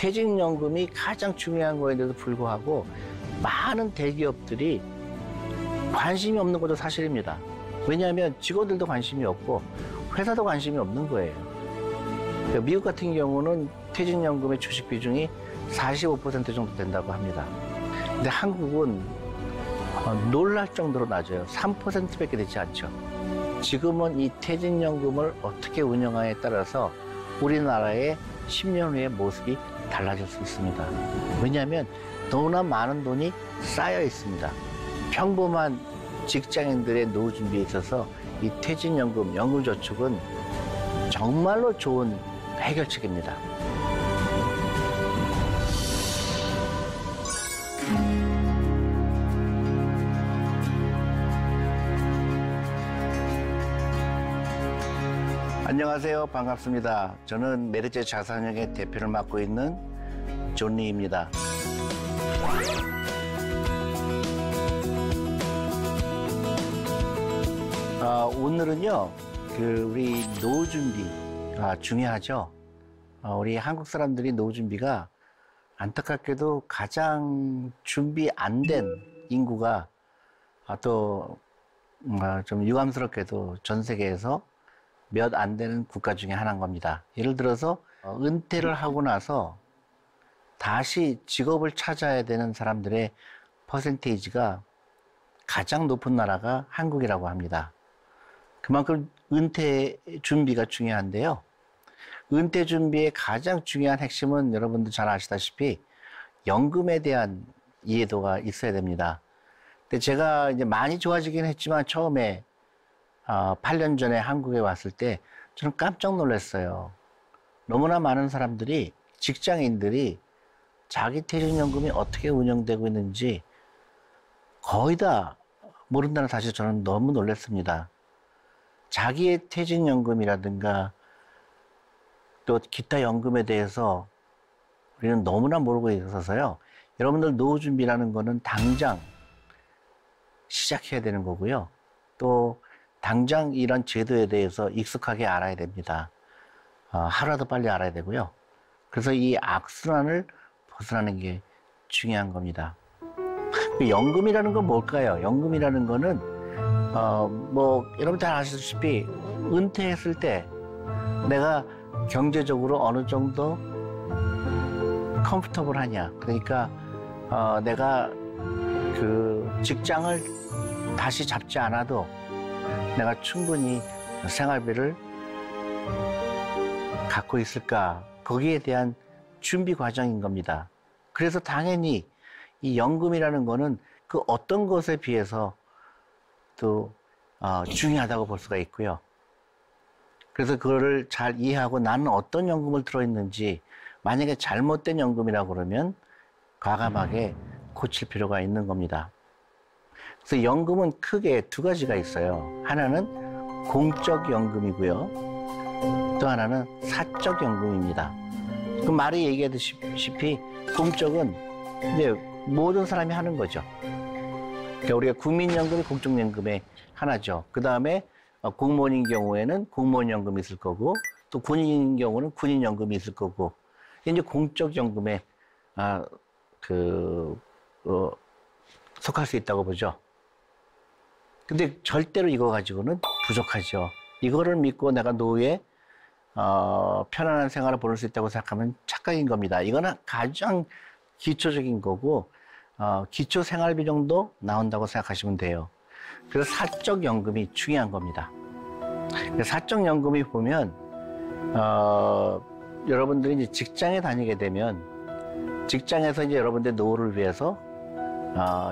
퇴직연금이 가장 중요한 거에도 불구하고 많은 대기업들이 관심이 없는 것도 사실입니다. 왜냐하면 직원들도 관심이 없고 회사도 관심이 없는 거예요. 미국 같은 경우는 퇴직연금의 주식 비중이 45% 정도 된다고 합니다. 근데 한국은 놀랄 정도로 낮아요. 3%밖에 되지 않죠. 지금은 이 퇴직연금을 어떻게 운영하에 따라서 우리나라의 10년 후의 모습이 달라질 수 있습니다. 왜냐하면 너무나 많은 돈이 쌓여 있습니다. 평범한 직장인들의 노후 준비에 있어서 이 퇴직연금, 연금저축은 정말로 좋은 해결책입니다. 안녕하세요. 반갑습니다. 저는 메르제 자산형의 대표를 맡고 있는 존 리입니다. 오늘은요, 우리 노후 준비가 중요하죠. 우리 한국 사람들이 노후 준비가 안타깝게도 가장 준비 안 된 인구가 또 좀 유감스럽게도 전 세계에서 몇 안 되는 국가 중에 하나인 겁니다. 예를 들어서 은퇴를 하고 나서 다시 직업을 찾아야 되는 사람들의 퍼센테이지가 가장 높은 나라가 한국이라고 합니다. 그만큼 은퇴 준비가 중요한데요. 은퇴 준비의 가장 중요한 핵심은 여러분들 잘 아시다시피 연금에 대한 이해도가 있어야 됩니다. 근데 제가 이제 많이 좋아지긴 했지만 처음에 8년 전에 한국에 왔을 때 저는 깜짝 놀랐어요. 너무나 많은 사람들이, 직장인들이 자기 퇴직연금이 어떻게 운영되고 있는지 거의 다 모른다는 사실 저는 너무 놀랐습니다. 자기의 퇴직연금이라든가 또 기타 연금에 대해서 우리는 너무나 모르고 있어서요. 여러분들 노후 준비라는 거는 당장 시작해야 되는 거고요. 또 당장 이런 제도에 대해서 익숙하게 알아야 됩니다. 하루라도 빨리 알아야 되고요. 그래서 이 악순환을 벗어나는 게 중요한 겁니다. 연금이라는 건 뭘까요? 연금이라는 거는 여러분 잘 아시다시피 은퇴했을 때 내가 경제적으로 어느 정도 컴포터블하냐. 그러니까 내가 그 직장을 다시 잡지 않아도 내가 충분히 생활비를 갖고 있을까? 거기에 대한 준비 과정인 겁니다. 그래서 당연히 이 연금이라는 거는 그 어떤 것에 비해서 또 중요하다고 볼 수가 있고요. 그래서 그거를 잘 이해하고 나는 어떤 연금을 들어있는지, 만약에 잘못된 연금이라고 그러면 과감하게 고칠 필요가 있는 겁니다. 그래서 연금은 크게 두 가지가 있어요. 하나는 공적 연금이고요. 또 하나는 사적 연금입니다. 그 말이 얘기하듯이 공적은 이제 모든 사람이 하는 거죠. 그러니까 우리가 국민연금이 공적연금의 하나죠. 그 다음에 공무원인 경우에는 공무원연금이 있을 거고, 또 군인인 경우는 군인연금이 있을 거고, 이제 공적연금에 속할 수 있다고 보죠. 근데 절대로 이거 가지고는 부족하죠. 이거를 믿고 내가 노후에 편안한 생활을 보낼 수 있다고 생각하면 착각인 겁니다. 이거는 가장 기초적인 거고, 기초 생활비 정도 나온다고 생각하시면 돼요. 그래서 사적 연금이 중요한 겁니다. 사적 연금이 보면 여러분들이 이제 직장에 다니게 되면 직장에서 이제 여러분들 노후를 위해서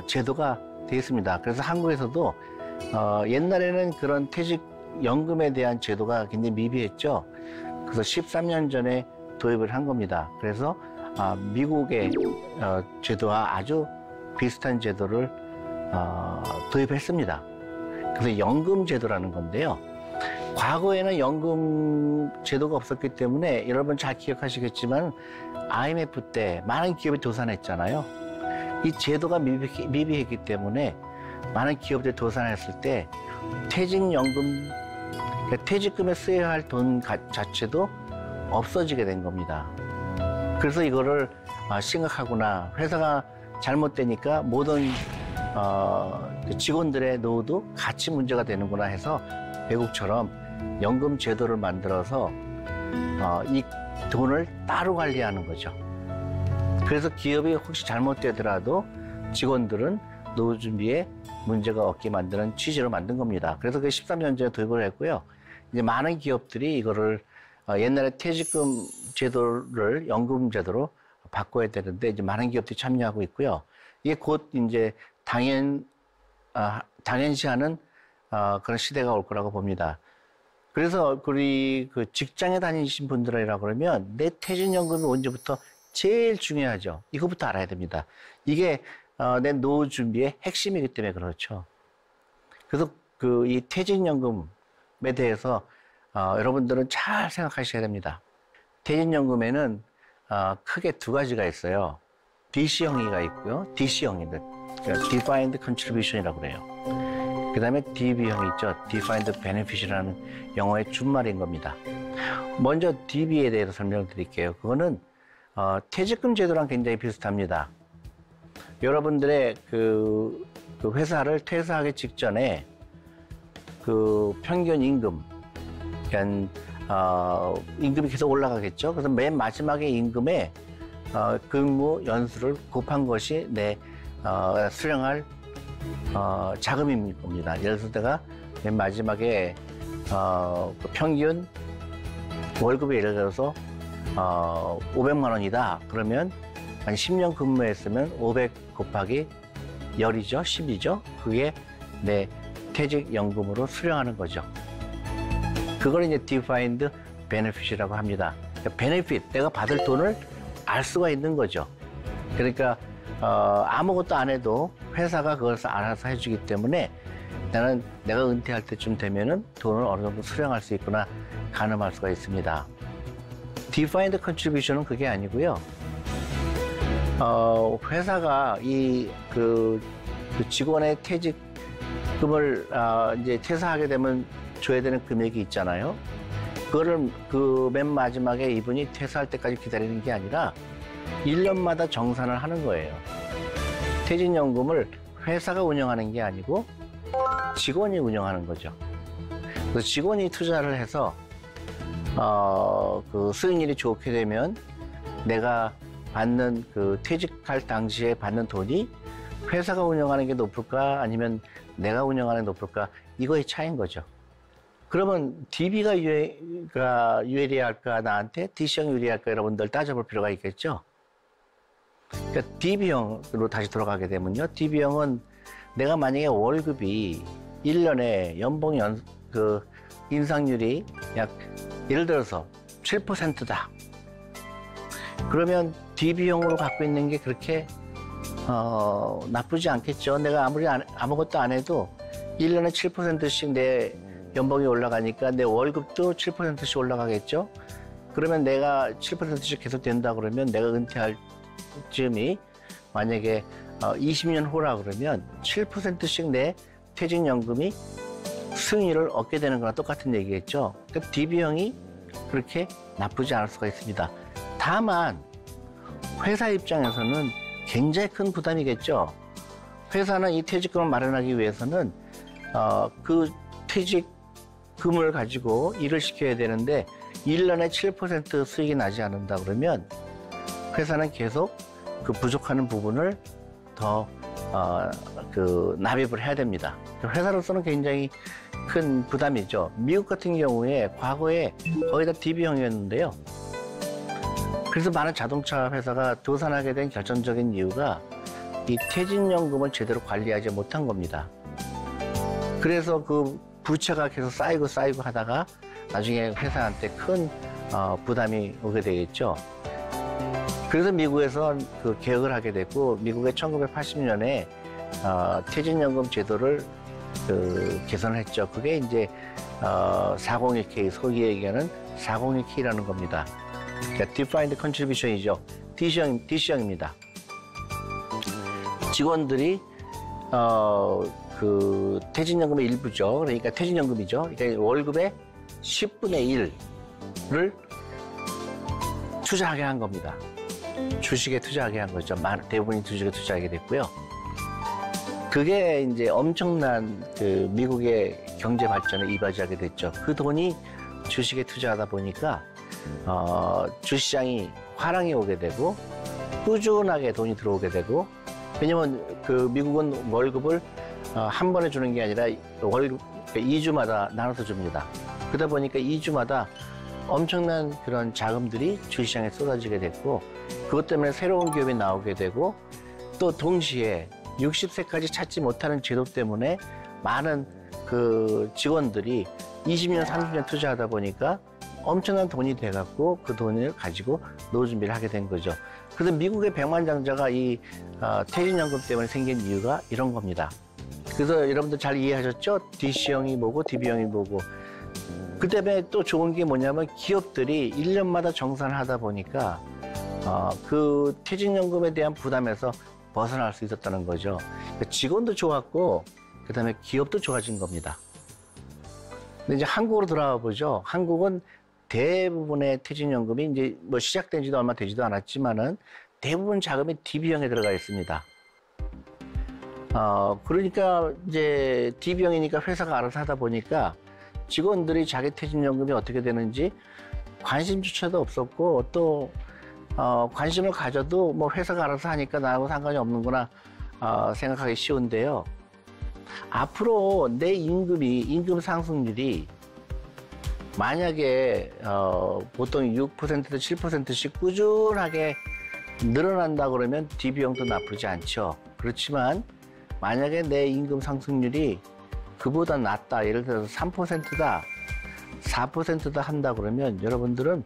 제도가 되어 있습니다. 그래서 한국에서도 옛날에는 그런 퇴직연금에 대한 제도가 굉장히 미비했죠. 그래서 13년 전에 도입을 한 겁니다. 그래서 미국의 제도와 아주 비슷한 제도를 도입했습니다. 그래서 연금 제도라는 건데요. 과거에는 연금 제도가 없었기 때문에 여러분 잘 기억하시겠지만 IMF 때 많은 기업이 도산했잖아요. 이 제도가 미비했기 때문에 많은 기업들이 도산했을 때 퇴직연금, 퇴직금에 쓰여야 할 돈 자체도 없어지게 된 겁니다. 그래서 이거를 심각하구나. 회사가 잘못되니까 모든 직원들의 노후도 같이 문제가 되는구나 해서 외국처럼 연금 제도를 만들어서 이 돈을 따로 관리하는 거죠. 그래서 기업이 혹시 잘못되더라도 직원들은 노후 준비에 문제가 없게 만드는 취지로 만든 겁니다. 그래서 그 13년 전에 도입을 했고요. 이제 많은 기업들이 이거를 옛날에 퇴직금 제도를 연금 제도로 바꿔야 되는데 이제 많은 기업들이 참여하고 있고요. 이게 곧 이제 당연시하는 그런 시대가 올 거라고 봅니다. 그래서 우리 그 직장에 다니신 분들이라 그러면 내 퇴직연금이 언제부터 제일 중요하죠. 이거부터 알아야 됩니다. 이게 내 노후 준비의 핵심이기 때문에 그렇죠. 그래서 이 퇴직연금에 대해서 여러분들은 잘 생각하셔야 됩니다. 퇴직연금에는 크게 두 가지가 있어요. DC형이가 있고요. DC형인데 Defined Contribution이라고 그래요. 그 다음에 DB형이 있죠. Defined Benefit이라는 영어의 준말인 겁니다. 먼저 DB에 대해서 설명을 드릴게요. 그거는 퇴직금 제도랑 굉장히 비슷합니다. 여러분들의 그 회사를 퇴사하기 직전에 그 평균 임금, 그러니까 임금이 계속 올라가겠죠. 그래서 맨 마지막에 임금에 근무 연수를 곱한 것이 내 수령할 자금인 겁니다. 예를 들어서 내가 맨 마지막에 그 평균 월급이 예를 들어서 500만 원이다. 그러면 한 10년 근무했으면 500 곱하기 10이죠. 10이죠. 그게 내 퇴직연금으로 수령하는 거죠. 그걸 이제 Defined Benefit이라고 합니다. 그러니까 Benefit, 내가 받을 돈을 알 수가 있는 거죠. 그러니까 아무것도 안 해도 회사가 그것을 알아서 해주기 때문에 나는 내가 은퇴할 때쯤 되면은 돈을 어느 정도 수령할 수 있구나 가늠할 수가 있습니다. Defined Contribution은 그게 아니고요. 회사가 그 직원의 퇴직금을 이제 퇴사하게 되면 줘야 되는 금액이 있잖아요. 그거를 그 맨 마지막에 이분이 퇴사할 때까지 기다리는 게 아니라 1년마다 정산을 하는 거예요. 퇴직연금을 회사가 운영하는 게 아니고 직원이 운영하는 거죠. 그래서 직원이 투자를 해서 그 수익률이 좋게 되면 내가 받는 그 퇴직할 당시에 받는 돈이 회사가 운영하는 게 높을까 아니면 내가 운영하는 게 높을까 이거의 차이인 거죠. 그러면 DB가 유리할까 나한테 DC형이 유리할까 여러분들 따져볼 필요가 있겠죠. 그러니까 DB형으로 다시 돌아가게 되면요. DB형은 내가 만약에 월급이 1년에 연봉 인상률이 약 예를 들어서 7%다. 그러면 DB형으로 갖고 있는 게 그렇게 나쁘지 않겠죠. 내가 아무것도 안 해도 1년에 7%씩 내 연봉이 올라가니까 내 월급도 7%씩 올라가겠죠. 그러면 내가 7%씩 계속 된다 그러면 내가 은퇴할 즈음이 만약에 20년 후라 그러면 7%씩 내 퇴직연금이 수익률을 얻게 되는 거랑 똑같은 얘기겠죠. 그러니까 DB형이 그렇게 나쁘지 않을 수가 있습니다. 다만 회사 입장에서는 굉장히 큰 부담이겠죠. 회사는 이 퇴직금을 마련하기 위해서는 그 퇴직금을 가지고 일을 시켜야 되는데 1년에 7% 수익이 나지 않는다 그러면 회사는 계속 그 부족하는 부분을 더 납입을 해야 됩니다. 회사로서는 굉장히 큰 부담이죠. 미국 같은 경우에 과거에 거의 다 DB형이었는데요. 그래서 많은 자동차 회사가 도산하게 된 결정적인 이유가 이 퇴직연금을 제대로 관리하지 못한 겁니다. 그래서 그 부채가 계속 쌓이고 하다가 나중에 회사한테 큰 부담이 오게 되겠죠. 그래서 미국에서 그 개혁을 하게 됐고 미국의 1980년에 퇴직연금 제도를 개선을 했죠. 그게 이제 401k, 소위 얘기하는 401k라는 겁니다. 그러니까 Defined Contribution이죠. DC형입니다. 직원들이 그 퇴직연금의 일부죠. 그러니까 퇴직연금이죠. 그러니까 월급의 10분의 1을 투자하게 한 겁니다. 주식에 투자하게 한 거죠. 대부분이 주식에 투자하게 됐고요. 그게 이제 엄청난 그 미국의 경제 발전에 이바지하게 됐죠. 그 돈이 주식에 투자하다 보니까 주시장이 화랑이 오게 되고 꾸준하게 돈이 들어오게 되고, 왜냐면 그 미국은 월급을 한 번에 주는 게 아니라 월급 2주마다 나눠서 줍니다. 그러다 보니까 2주마다 엄청난 그런 자금들이 주시장에 쏟아지게 됐고, 그것 때문에 새로운 기업이 나오게 되고, 또 동시에 60세까지 찾지 못하는 제도 때문에 많은 그 직원들이 20년, 30년 투자하다 보니까 엄청난 돈이 돼갖고 그 돈을 가지고 노후 준비를 하게 된 거죠. 그래서 미국의 백만장자가 이 퇴직연금 때문에 생긴 이유가 이런 겁니다. 그래서 여러분들 잘 이해하셨죠? DC형이 뭐고 DB형이 뭐고. 그 때문에 또 좋은 게 뭐냐면 기업들이 1년마다 정산을 하다 보니까 그 퇴직연금에 대한 부담에서 벗어날 수 있었다는 거죠. 그러니까 직원도 좋았고 그다음에 기업도 좋아진 겁니다. 근데 이제 한국으로 돌아와 보죠. 한국은 대부분의 퇴직연금이 이제 뭐 시작된 지도 얼마 되지도 않았지만은 대부분 자금이 DB형에 들어가 있습니다. 그러니까 이제 DB형이니까 회사가 알아서 하다 보니까 직원들이 자기 퇴직연금이 어떻게 되는지 관심조차도 없었고, 또 관심을 가져도 뭐 회사가 알아서 하니까 나하고 상관이 없는구나 생각하기 쉬운데요. 앞으로 내 임금 상승률이 만약에 보통 6%, 7%씩 꾸준하게 늘어난다 그러면 DB형도 나쁘지 않죠. 그렇지만 만약에 내 임금 상승률이 그보다 낮다, 예를 들어서 3%다, 4%다 한다 그러면 여러분들은,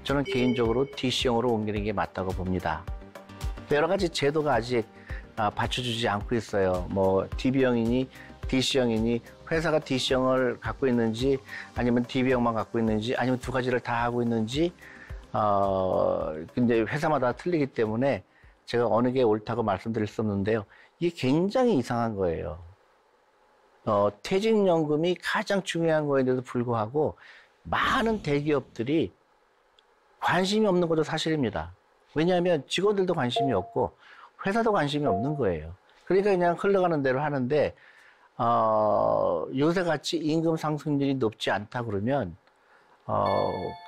저는 개인적으로 DC형으로 옮기는 게 맞다고 봅니다. 여러 가지 제도가 아직 받쳐주지 않고 있어요. 뭐 DB형이니 DC형이니, 회사가 DC형을 갖고 있는지 아니면 DB형만 갖고 있는지 아니면 두 가지를 다 하고 있는지 근데 회사마다 틀리기 때문에 제가 어느 게 옳다고 말씀드릴 수 없는데요. 이게 굉장히 이상한 거예요. 퇴직연금이 가장 중요한 거에도 불구하고 많은 대기업들이 관심이 없는 것도 사실입니다. 왜냐하면 직원들도 관심이 없고 회사도 관심이 없는 거예요. 그러니까 그냥 흘러가는 대로 하는데, 요새같이 임금 상승률이 높지 않다 그러면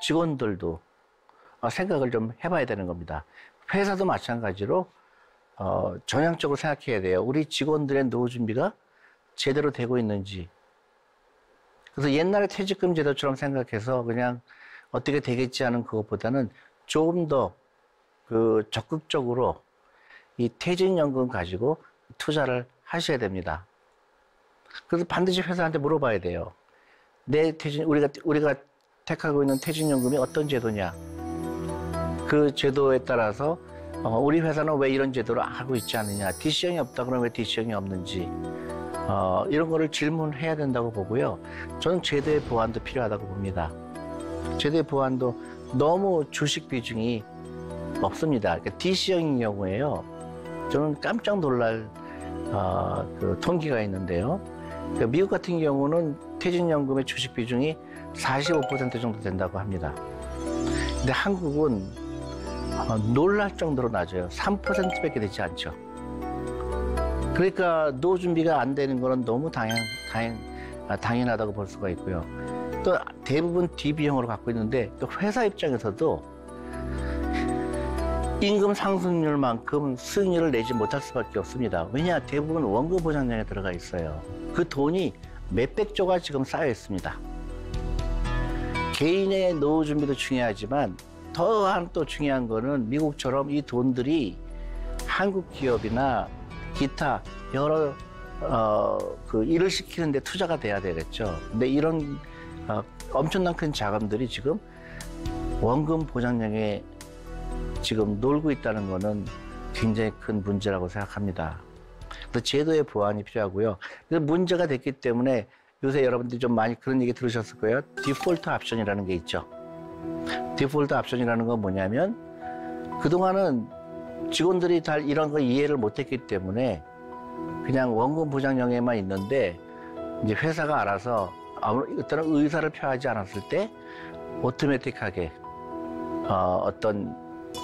직원들도 생각을 좀 해봐야 되는 겁니다. 회사도 마찬가지로 전향적으로 생각해야 돼요. 우리 직원들의 노후 준비가 제대로 되고 있는지. 그래서 옛날에 퇴직금 제도처럼 생각해서 그냥 어떻게 되겠지 하는 그것보다는 조금 더 그 적극적으로 이 퇴직연금 가지고 투자를 하셔야 됩니다. 그래서 반드시 회사한테 물어봐야 돼요. 내 우리가 택하고 있는 퇴직연금이 어떤 제도냐. 그 제도에 따라서 우리 회사는 왜 이런 제도를 하고 있지 않느냐. DC형이 없다 그러면 왜 DC형이 없는지. 이런 거를 질문해야 된다고 보고요. 저는 제도의 보완도 필요하다고 봅니다. 제도의 보완도 너무 주식 비중이 없습니다. 그러니까 DC형인 경우에요. 저는 깜짝 놀랄 그 통계가 있는데요. 그러니까 미국 같은 경우는 퇴직연금의 주식 비중이 45% 정도 된다고 합니다. 근데 한국은 놀랄 정도로 낮아요. 3%밖에 되지 않죠. 그러니까 노후 준비가 안 되는 거는 너무 당연하다고 볼 수가 있고요. 또 대부분 DB형으로 갖고 있는데, 또 회사 입장에서도 임금 상승률만큼 수익률을 내지 못할 수밖에 없습니다. 왜냐? 대부분 원금 보장량에 들어가 있어요. 그 돈이 몇백조가 지금 쌓여 있습니다. 개인의 노후 준비도 중요하지만 더한 또 중요한 거는 미국처럼 이 돈들이 한국 기업이나 기타 여러 그 일을 시키는 데 투자가 돼야 되겠죠. 근데 이런 엄청난 큰 자금들이 지금 원금 보장량에 지금 놀고 있다는 거는 굉장히 큰 문제라고 생각합니다. 그래서 제도의 보완이 필요하고요. 그래서 문제가 됐기 때문에 요새 여러분들이 좀 많이 그런 얘기 들으셨을 거예요. 디폴트 옵션이라는 게 있죠. 디폴트 옵션이라는 건 뭐냐면, 그동안은 직원들이 다 이런 거 이해를 못했기 때문에 그냥 원금 보장령에만 있는데, 이제 회사가 알아서 어떤 의사를 표하지 않았을 때 오토매틱하게 어떤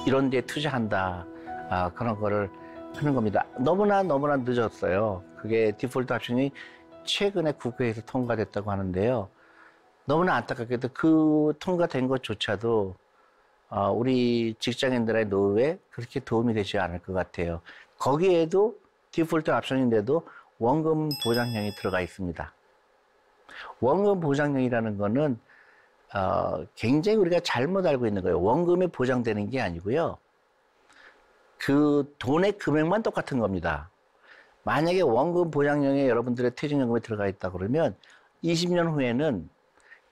이런 데 투자한다. 그런 거를 하는 겁니다. 너무나 늦었어요. 그게 디폴트 합병이 최근에 국회에서 통과됐다고 하는데요. 너무나 안타깝게도 그 통과된 것조차도 우리 직장인들의 노후에 그렇게 도움이 되지 않을 것 같아요. 거기에도 디폴트 옵션인데도 원금 보장형이 들어가 있습니다. 원금 보장형이라는 거는 굉장히 우리가 잘못 알고 있는 거예요. 원금이 보장되는 게 아니고요. 그 돈의 금액만 똑같은 겁니다. 만약에 원금 보장형에 여러분들의 퇴직연금이 들어가 있다 그러면 20년 후에는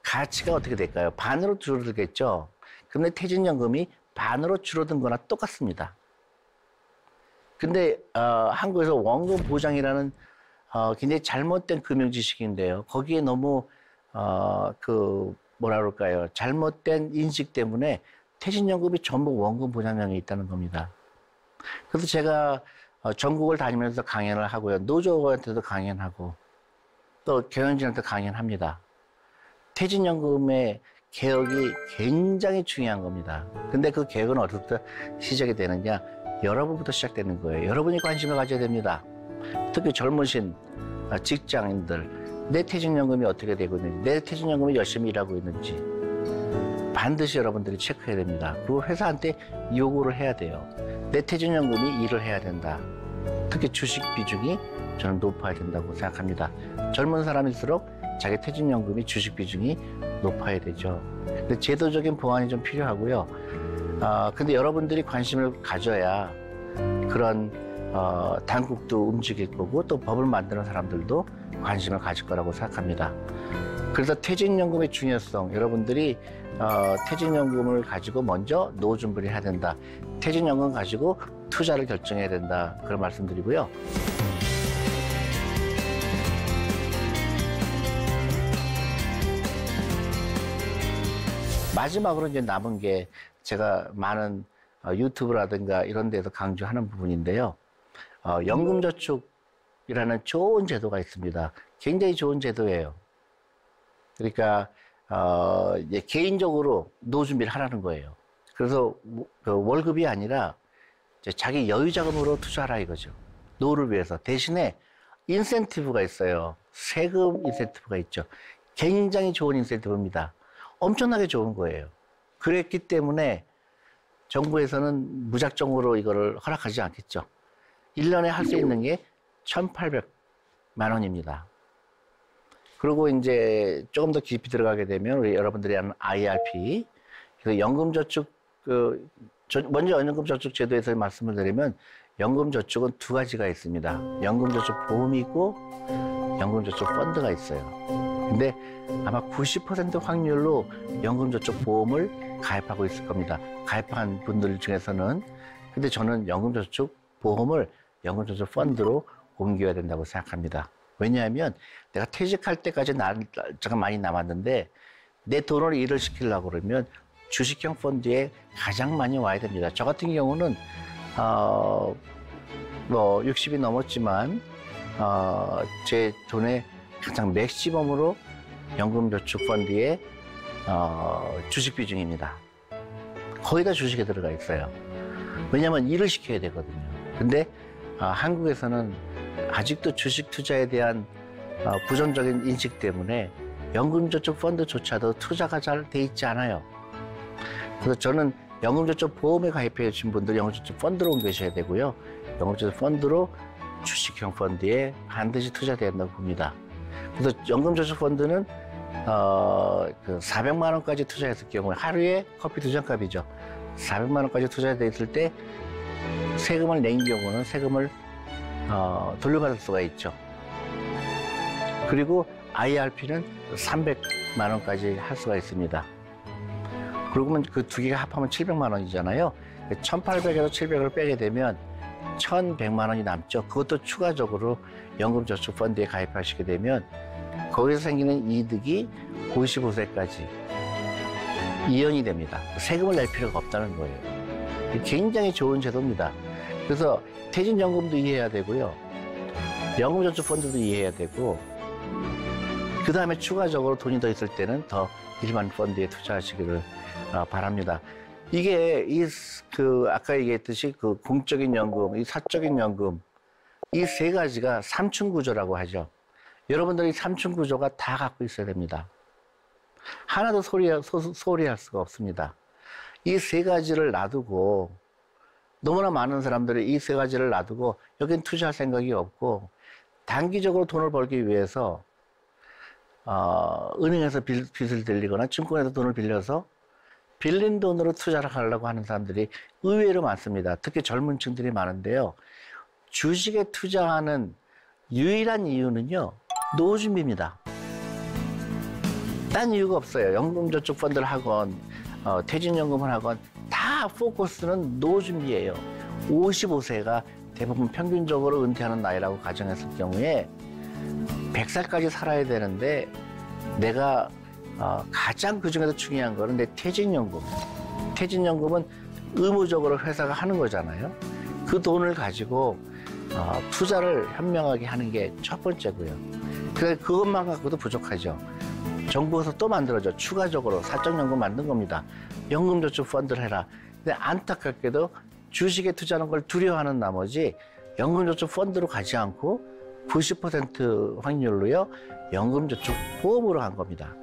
가치가 어떻게 될까요? 반으로 줄어들겠죠. 근데 퇴직연금이 반으로 줄어든 거나 똑같습니다. 근데 한국에서 원금 보장이라는 굉장히 잘못된 금융 지식인데요. 거기에 너무 뭐라 그럴까요? 잘못된 인식 때문에 퇴직연금이 전부 원금 보장형에 있다는 겁니다. 그래서 제가 전국을 다니면서 강연을 하고요. 노조한테도 강연하고 또 경영진한테 강연합니다. 퇴직연금의 개혁이 굉장히 중요한 겁니다. 근데 그 개혁은 어디서부터 시작이 되느냐? 여러분부터 시작되는 거예요. 여러분이 관심을 가져야 됩니다. 특히 젊으신 직장인들, 내 퇴직연금이 어떻게 되고 있는지, 내 퇴직연금이 열심히 일하고 있는지 반드시 여러분들이 체크해야 됩니다. 그리고 회사한테 요구를 해야 돼요. 내 퇴직연금이 일을 해야 된다. 특히 주식 비중이 저는 높아야 된다고 생각합니다. 젊은 사람일수록 자기 퇴직연금이 주식 비중이 높아야 되죠. 근데 제도적인 보완이 좀 필요하고요. 근데 여러분들이 관심을 가져야 그런 당국도 움직일 거고 또 법을 만드는 사람들도 관심을 가질 거라고 생각합니다. 그래서 퇴직연금의 중요성, 여러분들이 퇴직연금을 가지고 먼저 노후 준비를 해야 된다. 퇴직연금 가지고 투자를 결정해야 된다. 그런 말씀드리고요. 마지막으로 이제 남은 게 제가 많은 유튜브라든가 이런 데서 강조하는 부분인데요. 연금저축이라는 좋은 제도가 있습니다. 굉장히 좋은 제도예요. 그러니까 개인적으로 노후 준비를 하라는 거예요. 그래서 월급이 아니라 자기 여유 자금으로 투자하라 이거죠. 노후를 위해서. 대신에 인센티브가 있어요. 세금 인센티브가 있죠. 굉장히 좋은 인센티브입니다. 엄청나게 좋은 거예요. 그랬기 때문에 정부에서는 무작정으로 이거를 허락하지 않겠죠. 1년에 할 수 있는 게 1,800만 원입니다. 그리고 이제 조금 더 깊이 들어가게 되면 우리 여러분들이 아는 IRP, 그래서 연금저축, 먼저 연금저축 제도에서 말씀을 드리면 연금저축은 두 가지가 있습니다. 연금저축 보험이 있고 연금저축 펀드가 있어요. 근데 아마 90% 확률로 연금저축 보험을 가입하고 있을 겁니다. 가입한 분들 중에서는. 근데 저는 연금저축 보험을 연금저축 펀드로 옮겨야 된다고 생각합니다. 왜냐하면 내가 퇴직할 때까지 날짜가 많이 남았는데 내 돈을 일을 시키려고 그러면 주식형 펀드에 가장 많이 와야 됩니다. 저 같은 경우는 60이 넘었지만 제 돈의 가장 맥시멈으로 연금저축 펀드의 주식 비중입니다. 거의 다 주식에 들어가 있어요. 왜냐하면 일을 시켜야 되거든요. 근데 한국에서는 아직도 주식 투자에 대한 부정적인 인식 때문에 연금저축 펀드조차도 투자가 잘 돼 있지 않아요. 그래서 저는 연금저축 보험에 가입해 주신 분들 연금저축 펀드로 옮기셔야 되고요. 연금저축 펀드로 주식형 펀드에 반드시 투자돼야 된다고 봅니다. 그래서 연금저축 펀드는 400만 원까지 투자했을 경우에 하루에 커피 2잔 값이죠. 400만 원까지 투자돼 있을 때 세금을 낸 경우는 세금을 돌려받을 수가 있죠. 그리고 IRP는 300만 원까지 할 수가 있습니다. 그러면 그 두 개가 합하면 700만 원이잖아요. 1,800에서 700을 빼게 되면 1,100만 원이 남죠. 그것도 추가적으로 연금저축 펀드에 가입하시게 되면 거기서 생기는 이득이 55세까지 이연이 됩니다. 세금을 낼 필요가 없다는 거예요. 굉장히 좋은 제도입니다. 그래서 퇴직연금도 이해해야 되고요. 연금저축 펀드도 이해해야 되고 그 다음에 추가적으로 돈이 더 있을 때는 더 일반 펀드에 투자하시기를 바랍니다. 이게 아까 얘기했듯이 그 공적인 연금, 이 사적인 연금, 이 세 가지가 삼층 구조라고 하죠. 여러분들이 삼층 구조가 다 갖고 있어야 됩니다. 하나도 소홀히 할 수가 없습니다. 이 세 가지를 놔두고, 너무나 많은 사람들이 이 세 가지를 놔두고 여긴 투자할 생각이 없고 단기적으로 돈을 벌기 위해서 은행에서 빚을 들리거나 증권에서 돈을 빌려서 빌린 돈으로 투자를 하려고 하는 사람들이 의외로 많습니다. 특히 젊은 층들이 많은데요. 주식에 투자하는 유일한 이유는요, 노후 준비입니다. 딴 이유가 없어요. 연금저축펀드를 하건 퇴직연금을 하건 다 포커스는 노후 준비예요. 55세가 대부분 평균적으로 은퇴하는 나이라고 가정했을 경우에 100살까지 살아야 되는데 내가 가장 그중에서 중요한 거는 내 퇴직연금. 퇴직연금은 의무적으로 회사가 하는 거잖아요. 그 돈을 가지고 투자를 현명하게 하는 게 첫 번째고요. 그것만 갖고도 부족하죠. 정부에서 또 만들어줘. 추가적으로 사적연금 만든 겁니다. 연금저축펀드를 해라. 근데 안타깝게도 주식에 투자하는 걸 두려워하는 나머지 연금저축펀드로 가지 않고 90% 확률로요, 연금저축보험으로 간 겁니다.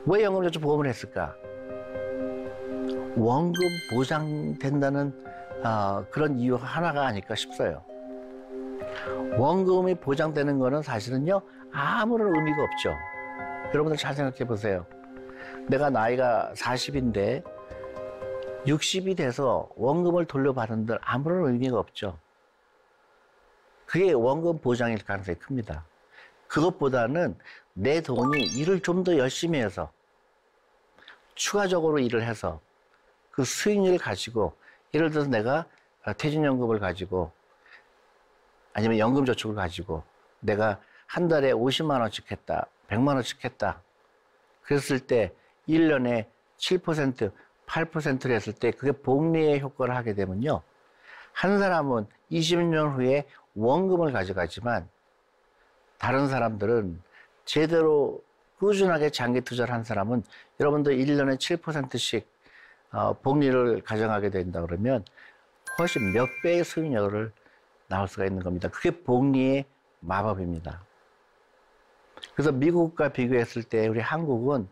왜 연금저축보험을 했을까? 원금 보장된다는 그런 이유 하나가 아닐까 싶어요. 원금이 보장되는 거는 사실은요, 아무런 의미가 없죠. 여러분들 잘 생각해 보세요. 내가 나이가 40인데 60이 돼서 원금을 돌려받는들 아무런 의미가 없죠. 그게 원금 보장일 가능성이 큽니다. 그것보다는 내 돈이 일을 좀 더 열심히 해서 추가적으로 일을 해서 그 수익률을 가지고, 예를 들어서 내가 퇴직연금을 가지고 아니면 연금저축을 가지고 내가 한 달에 50만 원씩 했다, 100만 원씩 했다. 그랬을 때 1년에 7%, 8%를 했을 때 그게 복리의 효과를 하게 되면요, 한 사람은 20년 후에 원금을 가져가지만 다른 사람들은 제대로 꾸준하게 장기 투자를 한 사람은 여러분들 1년에 7%씩 복리를 가져가게 된다 그러면 훨씬 몇 배의 수익률을 나올 수가 있는 겁니다. 그게 복리의 마법입니다. 그래서 미국과 비교했을 때 우리 한국은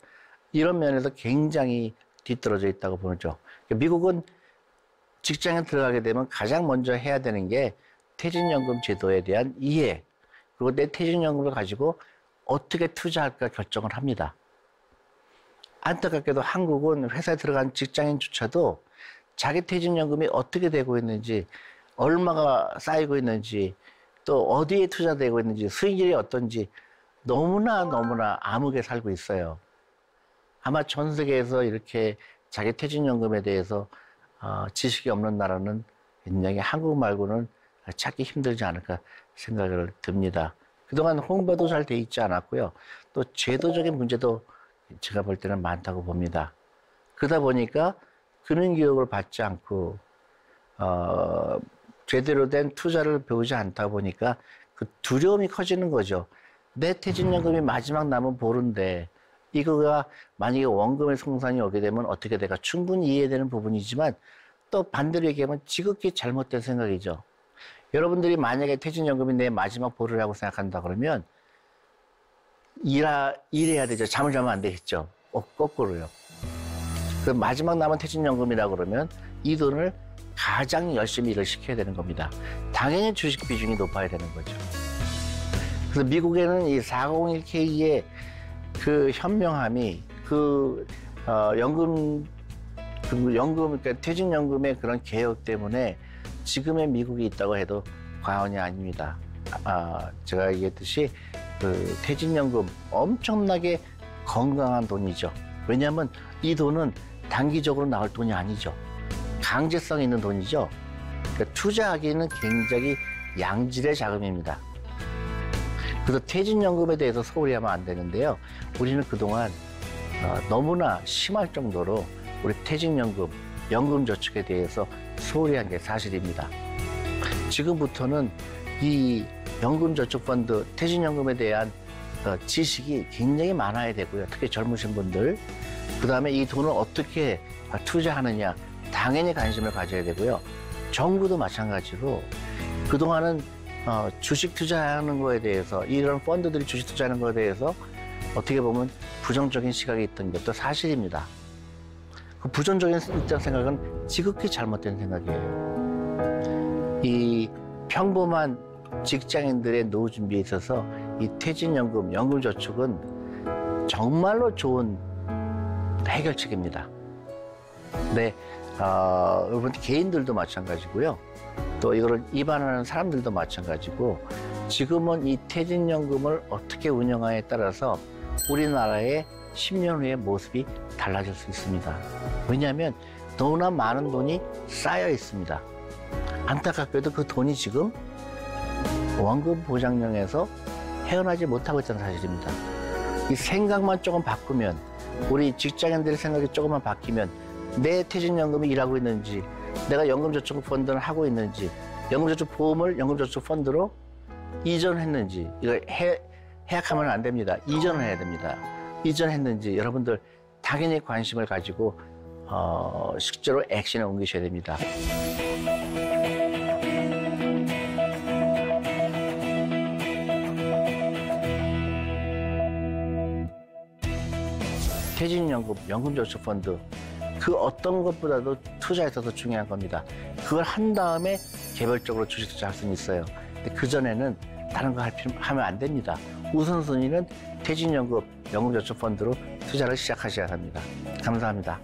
이런 면에서 굉장히 뒤떨어져 있다고 보죠. 미국은 직장에 들어가게 되면 가장 먼저 해야 되는 게 퇴직연금 제도에 대한 이해, 그리고 내 퇴직연금을 가지고 어떻게 투자할까 결정을 합니다. 안타깝게도 한국은 회사에 들어간 직장인조차도 자기 퇴직연금이 어떻게 되고 있는지, 얼마가 쌓이고 있는지, 또 어디에 투자되고 있는지, 수익률이 어떤지 너무나 암흑에 살고 있어요. 아마 전 세계에서 이렇게 자기 퇴직연금에 대해서 지식이 없는 나라는 굉장히 한국 말고는 찾기 힘들지 않을까 생각을 듭니다. 그동안 홍보도 잘 돼 있지 않았고요. 또 제도적인 문제도 제가 볼 때는 많다고 봅니다. 그러다 보니까 금융교육을 받지 않고 제대로 된 투자를 배우지 않다 보니까 그 두려움이 커지는 거죠. 내 퇴직연금이 마지막 남은 보루인데 이거가 만약에 원금의 송산이 오게 되면 어떻게 될까 충분히 이해되는 부분이지만, 또 반대로 얘기하면 지극히 잘못된 생각이죠. 여러분들이 만약에 퇴직연금이 내 마지막 보루라고 생각한다 그러면 일해야 되죠. 잠을 자면 안 되겠죠. 거꾸로요. 그 마지막 남은 퇴직연금이라 그러면 이 돈을 가장 열심히 일을 시켜야 되는 겁니다. 당연히 주식 비중이 높아야 되는 거죠. 그래서 미국에는 이 401k의 그 현명함이 그러니까 퇴직연금의 그런 개혁 때문에 지금의 미국이 있다고 해도 과언이 아닙니다. 제가 얘기했듯이 그 퇴직연금 엄청나게 건강한 돈이죠. 왜냐하면 이 돈은 단기적으로 나올 돈이 아니죠. 강제성 있는 돈이죠. 그러니까 투자하기에는 굉장히 양질의 자금입니다. 그래서 퇴직연금에 대해서 소홀히 하면 안 되는데요. 우리는 그동안 너무나 심할 정도로 우리 퇴직연금, 연금저축에 대해서 소홀히 한 게 사실입니다. 지금부터는 이 연금저축펀드, 퇴직연금에 대한 지식이 굉장히 많아야 되고요. 특히 젊으신 분들. 그 다음에 이 돈을 어떻게 투자하느냐, 당연히 관심을 가져야 되고요. 정부도 마찬가지로 그동안은 주식 투자하는 거에 대해서, 이런 펀드들이 주식 투자하는 거에 대해서 어떻게 보면 부정적인 시각이 있던 것도 사실입니다. 그 부정적인 생각은 지극히 잘못된 생각이에요. 이 평범한 직장인들의 노후 준비에 있어서 이 퇴직연금, 연금저축은 정말로 좋은 해결책입니다. 근데 여러분 개인들도 마찬가지고요. 또 이거를 입안하는 사람들도 마찬가지고, 지금은 이 퇴직연금을 어떻게 운영하에 따라서 우리나라의 10년 후의 모습이 달라질 수 있습니다. 왜냐하면 너무나 많은 돈이 쌓여 있습니다. 안타깝게도 그 돈이 지금 원금 보장령에서 헤어나지 못하고 있다는 사실입니다. 이 생각만 조금 바꾸면, 우리 직장인들의 생각이 조금만 바뀌면 내 퇴직연금이 일하고 있는지, 내가 연금저축펀드를 하고 있는지, 연금저축보험을 연금저축펀드로 이전했는지, 이걸 해약하면 안 됩니다. 이전을 해야 됩니다. 이전했는지 여러분들 당연히 관심을 가지고 실제로 액션에 옮기셔야 됩니다. 퇴직연금, 연금저축펀드, 그 어떤 것보다도 투자에 있어서 중요한 겁니다. 그걸 한 다음에 개별적으로 주식 투자할 수는 있어요. 근데 그전에는 다른 거 하면 안 됩니다. 우선순위는 퇴직연금, 연금저축펀드로 투자를 시작하셔야 합니다. 감사합니다.